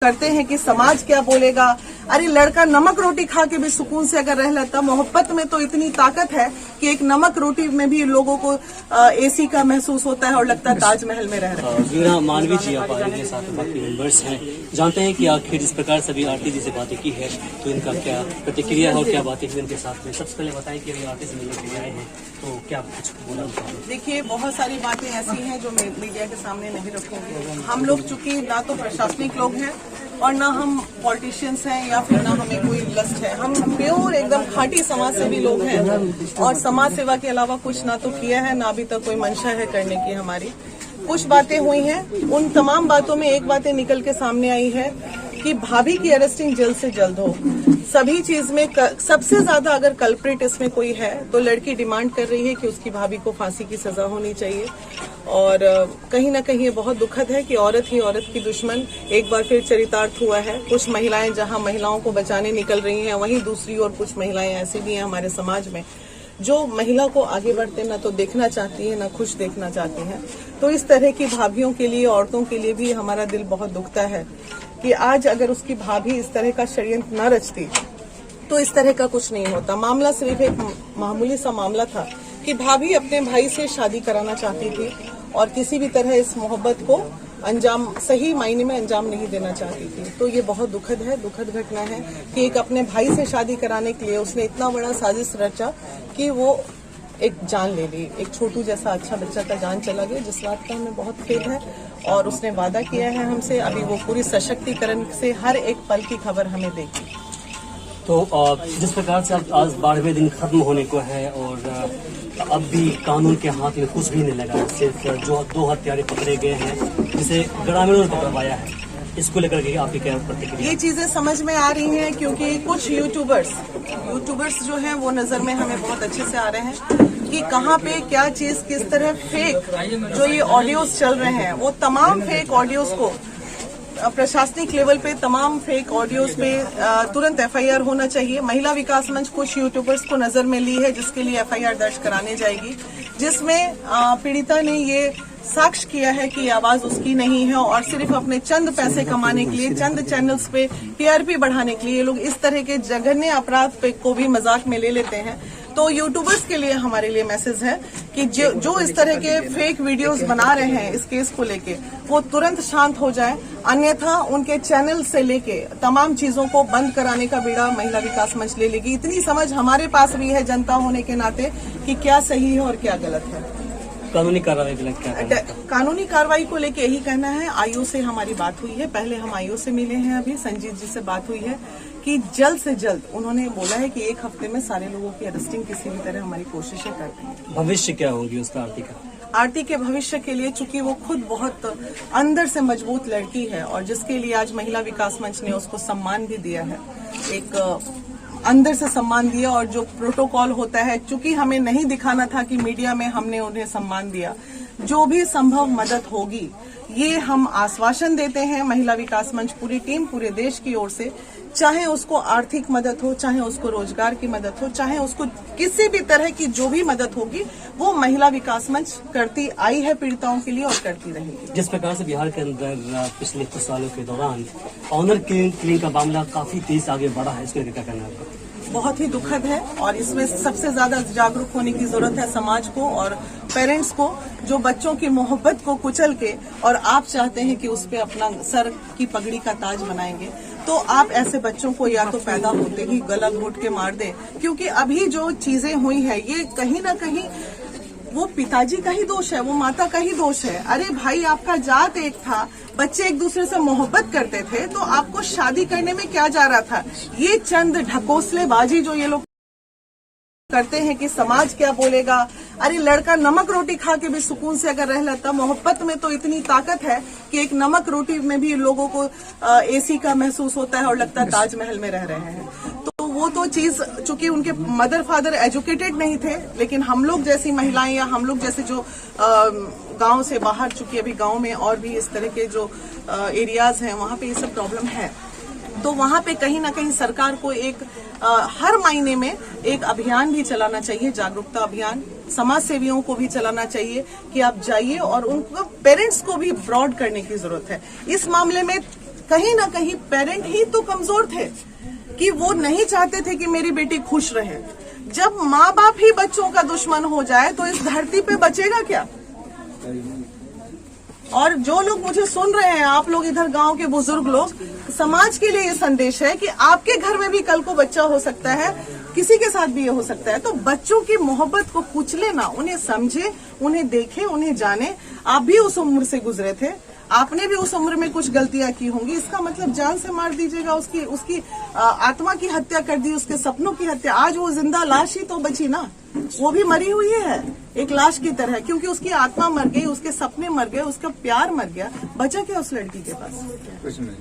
करते हैं कि समाज क्या बोलेगा। अरे लड़का नमक रोटी खा के भी सुकून से अगर रह लेता, मोहब्बत में तो इतनी ताकत है कि एक नमक रोटी में भी लोगों को एसी का महसूस होता है और लगता है ताजमहल में रह रहे हैं। वीणा मानवी जी आप के साथ बाकी मेंबर्स हैं, जानते हैं कि आखिर जिस प्रकार सभी आरती जी से बातें की है तो इनका क्या प्रतिक्रिया है और क्या बातें हुई इनके साथ में। सबसे पहले बताएं कि अभी आरती से मिलने के लिए आए हैं तो क्या कुछ बोला। देखिए, बहुत सारी बातें ऐसी हैं जो मीडिया के सामने नहीं रखूंगी। हम लोग चूंकि ना तो प्रशासनिक लोग हैं और ना हम पॉलिटिशियंस हैं या फिर ना हमें कोई लस्ट है। हम प्योर एकदम खाटी समाज सेवी लोग हैं और समाज सेवा के अलावा कुछ ना तो किया है, ना अभी तक कोई मंशा है करने की हमारी। कुछ बातें हुई हैं, उन तमाम बातों में एक बातें निकल के सामने आई है कि भाभी की अरेस्टिंग जल्द से जल्द हो। सभी चीज में सबसे ज्यादा अगर कल्प्रिट इसमें कोई है तो लड़की डिमांड कर रही है कि उसकी भाभी को फांसी की सजा होनी चाहिए। और कहीं ना कहीं ये बहुत दुखद है कि औरत ही औरत की दुश्मन एक बार फिर चरितार्थ हुआ है। कुछ महिलाएं जहां महिलाओं को बचाने निकल रही हैं, वहीं दूसरी ओर कुछ महिलाएं ऐसी भी हैं हमारे समाज में जो महिला को आगे बढ़ते ना तो देखना चाहती है ना खुश देखना चाहती हैं। तो इस तरह की भाभियों के लिए, औरतों के लिए भी हमारा दिल बहुत दुखता है कि आज अगर उसकी भाभी इस तरह का षड्यंत्र न रचती तो इस तरह का कुछ नहीं होता। मामला सिर्फ एक मामूली सा मामला था कि भाभी अपने भाई से शादी कराना चाहती थी और किसी भी तरह इस मोहब्बत को अंजाम, सही मायने में अंजाम नहीं देना चाहती थी। तो ये बहुत दुखद है, दुखद घटना है कि एक अपने भाई से शादी कराने के लिए उसने इतना बड़ा साजिश रचा कि वो एक जान ले ली। एक छोटू जैसा अच्छा बच्चा का जान चला गया, जिस बात का हमें बहुत खेद है। और उसने वादा किया है हमसे, अभी वो पूरी सशक्तिकरण से हर एक पल की खबर हमें देगी। तो जिस प्रकार से आज 12वें दिन खत्म होने को है और अब भी कानून के हाथ में कुछ भी नहीं लगा, सिर्फ जो 2 हत्यारे पकड़े गए हैं जिसे ग्रामीणों ने पकड़वाया है, इसको लेकर के आपकी क्या प्रतिक्रिया। ये चीजें समझ में आ रही हैं क्योंकि कुछ यूट्यूबर्स जो हैं वो नजर में हमें बहुत अच्छे से आ रहे हैं कि कहाँ पे क्या चीज किस तरह फेक जो ये ऑडियोज चल रहे हैं, वो तमाम फेक ऑडियोज को प्रशासनिक लेवल पे तमाम फेक ऑडियोज पे तुरंत एफआईआर होना चाहिए। महिला विकास मंच कुछ यूट्यूबर्स को नजर में ली है जिसके लिए एफआईआर दर्ज कराने जाएगी, जिसमें पीड़िता ने ये साक्ष्य किया है कि आवाज उसकी नहीं है और सिर्फ अपने चंद पैसे कमाने के लिए, चंद चैनल्स पे टीआरपी बढ़ाने के लिए ये लोग इस तरह के जघन्य अपराध पे को भी मजाक में ले लेते हैं। तो यूट्यूबर्स के लिए हमारे लिए मैसेज है कि जो इस तरह के फेक वीडियोस बना रहे हैं इस केस को लेके, वो तुरंत शांत हो जाए, अन्यथा उनके चैनल से लेके तमाम चीजों को बंद कराने का बीड़ा महिला विकास मंच ले लेगी। इतनी समझ हमारे पास भी है जनता होने के नाते कि क्या सही है और क्या गलत है। कानूनी कार्रवाई कानूनी कार्रवाई को लेके यही कहना है। आईओ से हमारी बात हुई है, पहले हम आईओ से मिले हैं, अभी संजीत जी से बात हुई है कि जल्द से जल्द उन्होंने बोला है कि 1 हफ्ते में सारे लोगों की अरेस्टिंग किसी भी तरह हमारी कोशिशें करते हैं। भविष्य क्या होगी उसका आरती के भविष्य के लिए, चूंकि वो खुद बहुत अंदर से मजबूत लड़की है और जिसके लिए आज महिला विकास मंच ने उसको सम्मान भी दिया है, एक अंदर से सम्मान दिया। और जो प्रोटोकॉल होता है, चूंकि हमें नहीं दिखाना था कि मीडिया में हमने उन्हें सम्मान दिया, जो भी संभव मदद होगी ये हम आश्वासन देते हैं। महिला विकास मंच पूरी टीम पूरे देश की ओर से, चाहे उसको आर्थिक मदद हो, चाहे उसको रोजगार की मदद हो, चाहे उसको किसी भी तरह की जो भी मदद होगी, वो महिला विकास मंच करती आई है पीड़िताओं के लिए और करती रहेगी। जिस प्रकार से बिहार के अंदर पिछले कुछ सालों के दौरान ऑनर किलिंग का मामला काफी तेज आगे बढ़ा है, इसको क्या कहना है। बहुत ही दुखद है और इसमें सबसे ज्यादा जागरूक होने की जरूरत है समाज को और पेरेंट्स को, जो बच्चों की मोहब्बत को कुचल के और आप चाहते हैं कि उस पे अपना सर की पगड़ी का ताज बनाएंगे, तो आप ऐसे बच्चों को या तो पैदा होते ही गला घोट के मार दें। क्योंकि अभी जो चीजें हुई है ये कहीं ना कहीं वो पिताजी का ही दोष है, वो माता का ही दोष है। अरे भाई, आपका जात एक था, बच्चे एक दूसरे से मोहब्बत करते थे, तो आपको शादी करने में क्या जा रहा था। ये चंद ढकोसलेबाजी जो ये लोग करते हैं कि समाज क्या बोलेगा। अरे लड़का नमक रोटी खा के भी सुकून से अगर रह लेता, मोहब्बत में तो इतनी ताकत है कि एक नमक रोटी में भी लोगों को एसी का महसूस होता है और लगता है ताजमहल में रह रहे हैं। तो वो तो चीज, चूंकि उनके मदर फादर एजुकेटेड नहीं थे, लेकिन हम लोग जैसी महिलाएं या हम लोग जैसे जो गांव से बाहर, चूंकि अभी गांव में और भी इस तरह के जो एरियाज हैं वहां पे ये सब प्रॉब्लम है, तो वहां पे कहीं ना कहीं सरकार को एक हर महीने में एक अभियान भी चलाना चाहिए, जागरूकता अभियान। समाज सेवियों को भी चलाना चाहिए कि आप जाइए और उनको पेरेंट्स को भी ब्रॉड करने की जरूरत है। इस मामले में कहीं ना कहीं पेरेंट ही तो कमजोर थे कि वो नहीं चाहते थे कि मेरी बेटी खुश रहे। जब माँ बाप ही बच्चों का दुश्मन हो जाए तो इस धरती पे बचेगा क्या? और जो लोग मुझे सुन रहे हैं, आप लोग इधर गांव के बुजुर्ग लोग, समाज के लिए ये संदेश है कि आपके घर में भी कल को बच्चा हो सकता है, किसी के साथ भी ये हो सकता है। तो बच्चों की मोहब्बत को कुचले ना, उन्हें समझे, उन्हें देखे, उन्हें जाने। आप भी उस उम्र से गुजरे थे, आपने भी उस उम्र में कुछ गलतियां की होंगी। इसका मतलब जान से मार दीजिएगा, उसकी आत्मा की हत्या कर दी, उसके सपनों की हत्या। आज वो जिंदा लाश ही तो बची ना, वो भी मरी हुई है एक लाश की तरह, क्योंकि उसकी आत्मा मर गई, उसके सपने मर गए, उसका प्यार मर गया। बचा क्या उस लड़की के पास? कुछ नहीं।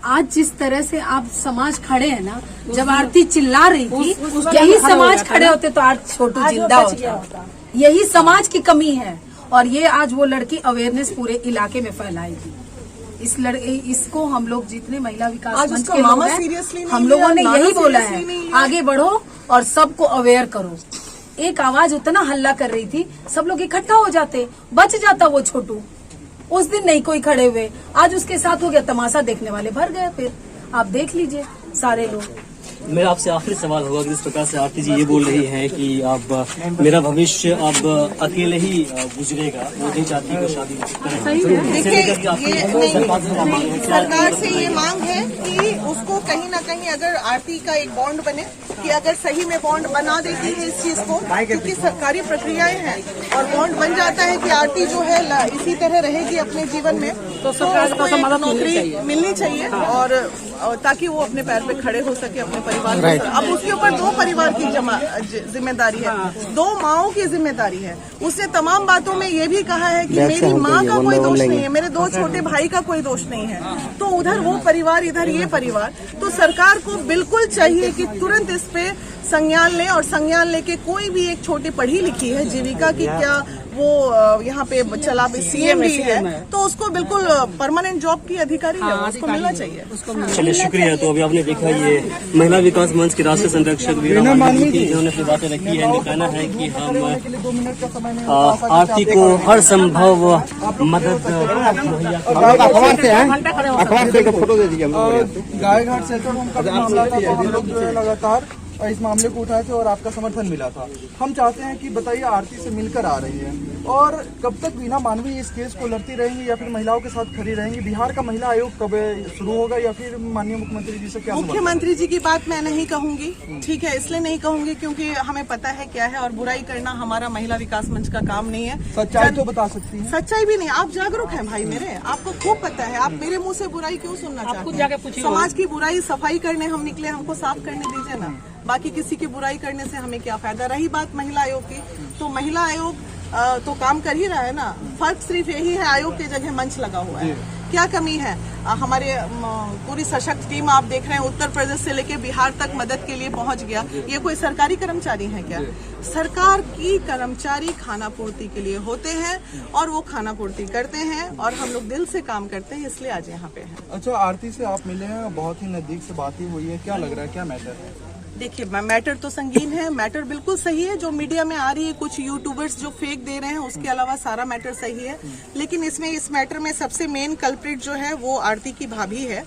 आज जिस तरह से आप समाज खड़े हैं ना, जब आरती चिल्ला रही थी, यही समाज खड़े होते तो आज छोटू जिंदा होता। यही समाज की कमी है, और ये आज वो लड़की अवेयरनेस पूरे इलाके में फैलाएगी। इसको हम लोग जितने महिला विकास मंच के लोग हैं, हम लोगों ने यही बोला है, आगे बढ़ो और सबको अवेयर करो। एक आवाज उतना हल्ला कर रही थी, सब लोग इकट्ठा हो जाते, बच जाता वो छोटू। उस दिन नहीं कोई खड़े हुए, आज उसके साथ हो गया, तमाशा देखने वाले भर गए। फिर आप देख लीजिए सारे लोग। मेरा आपसे आखिरी सवाल होगा कि जिस प्रकार से आरती जी ये बोल रही हैं कि अब मेरा भविष्य अब अकेले ही गुजरेगा, वो नहीं चाहती कि शादी सरकार से ये मांग है कि उसको कहीं ना कहीं अगर आरती का एक बॉन्ड बने, कि अगर सही में बॉन्ड बना देती है इस चीज को, क्योंकि सरकारी प्रक्रियाएं हैं और बॉन्ड बन जाता है कि आरती जो है इसी तरह रहेगी अपने जीवन में, तो सरकार को एक नौकरी मिलनी चाहिए और ताकि वो अपने पैर पे खड़े हो सके अपने परिवार के साथ। अब उसके ऊपर 2 परिवार की जिम्मेदारी है, 2 माओं की जिम्मेदारी है। उसने तमाम बातों में ये भी कहा है कि मेरी माँ का कोई दोष नहीं है, मेरे 2 छोटे भाई का कोई दोष नहीं है। तो उधर वो परिवार, इधर ये परिवार। तो सरकार को बिल्कुल चाहिए कि तुरंत इस पे संज्ञान ले, और संज्ञान लेके कोई भी एक छोटी पढ़ी लिखी है जीविका की, क्या वो यहाँ पे चला सीएम भी है, तो उसको बिल्कुल परमानेंट जॉब की अधिकारी है, उसको मिलना चाहिए। चलिए, शुक्रिया। तो अभी आपने देखा ये महिला विकास मंच की राष्ट्रीय संरक्षक वीणा मानवी जी, जिन्होंने अपनी बातें रखी है। इनका कहना है कि हम आरती को हर संभव मदद मुहैया फोटो दे दीजिए। गायघाट सेक्टर होम का मामला था, तो हम लोग जो है लगातार इस मामले को उठाए थे और आपका समर्थन मिला था। हम चाहते हैं कि बताइए, आरती से मिलकर आ रही है, और कब तक वीणा मानवी इस केस को लड़ती रहेंगी या फिर महिलाओं के साथ खड़ी रहेंगी? बिहार का महिला आयोग कब शुरू होगा, या फिर माननीय मुख्यमंत्री जी से क्या? मुख्यमंत्री जी की बात मैं नहीं कहूंगी, ठीक है, इसलिए नहीं कहूंगी क्योंकि हमें पता है क्या है, और बुराई करना हमारा महिला विकास मंच का काम नहीं है। सच्चाई तो बता सकती है। सच्चाई भी नहीं, आप जागरूक हैं भाई मेरे, आपको खूब पता है। आप मेरे मुंह से बुराई क्यों सुनना चाहते हैं? समाज की बुराई सफाई करने हम निकले, हमको साफ करने दीजिए ना। बाकी किसी की बुराई करने से हमें क्या फायदा? रही बात महिला आयोग की, तो महिला आयोग तो काम कर ही रहा है ना। फर्क सिर्फ यही है, आयोग की जगह मंच लगा हुआ है। क्या कमी है? हमारे पूरी सशक्त टीम आप देख रहे हैं, उत्तर प्रदेश से लेके बिहार तक मदद के लिए पहुंच गया। ये कोई सरकारी कर्मचारी है क्या? सरकार की कर्मचारी खाना पूर्ति के लिए होते हैं और वो खाना पूर्ति करते हैं, और हम लोग दिल से काम करते हैं, इसलिए आज यहाँ पे हैं। अच्छा, आरती से आप मिले हैं, बहुत ही नजदीक से बात ही हुई है, क्या लग रहा है, क्या मैटर है? देखिए, मैटर तो संगीन है, मैटर बिल्कुल सही है। जो मीडिया में आ रही है, कुछ यूट्यूबर्स जो फेक दे रहे हैं, उसके अलावा सारा मैटर सही है। लेकिन इस मैटर में सबसे मेन कल्प्रिट जो है वो आरती की भाभी है,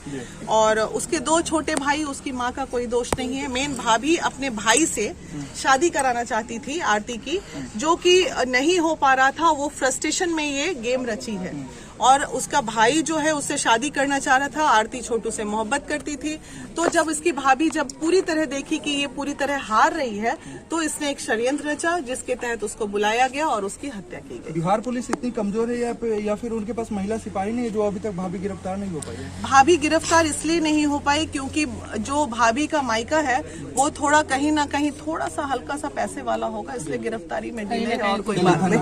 और उसके 2 छोटे भाई, उसकी माँ का कोई दोष नहीं है। मेन भाभी अपने भाई से शादी कराना चाहती थी आरती की, जो कि नहीं हो पा रहा था। वो फ्रस्ट्रेशन में ये गेम रची है, और उसका भाई जो है उससे शादी करना चाह रहा था। आरती छोटू से मोहब्बत करती थी, तो जब इसकी भाभी जब पूरी तरह देखी कि ये पूरी तरह हार रही है, तो इसने एक षड्यंत्र रचा, जिसके तहत उसको बुलाया गया और उसकी हत्या की गई। बिहार पुलिस इतनी कमजोर है या फिर उनके पास महिला सिपाही नहीं है जो अभी तक भाभी गिरफ्तार नहीं हो पाई है? भाभी गिरफ्तार इसलिए नहीं हो पाई क्योंकि जो भाभी का मायका है वो थोड़ा कहीं ना कहीं थोड़ा सा हल्का सा पैसे वाला होगा, इसलिए गिरफ्तारी में डिले है, और कोई बात नहीं।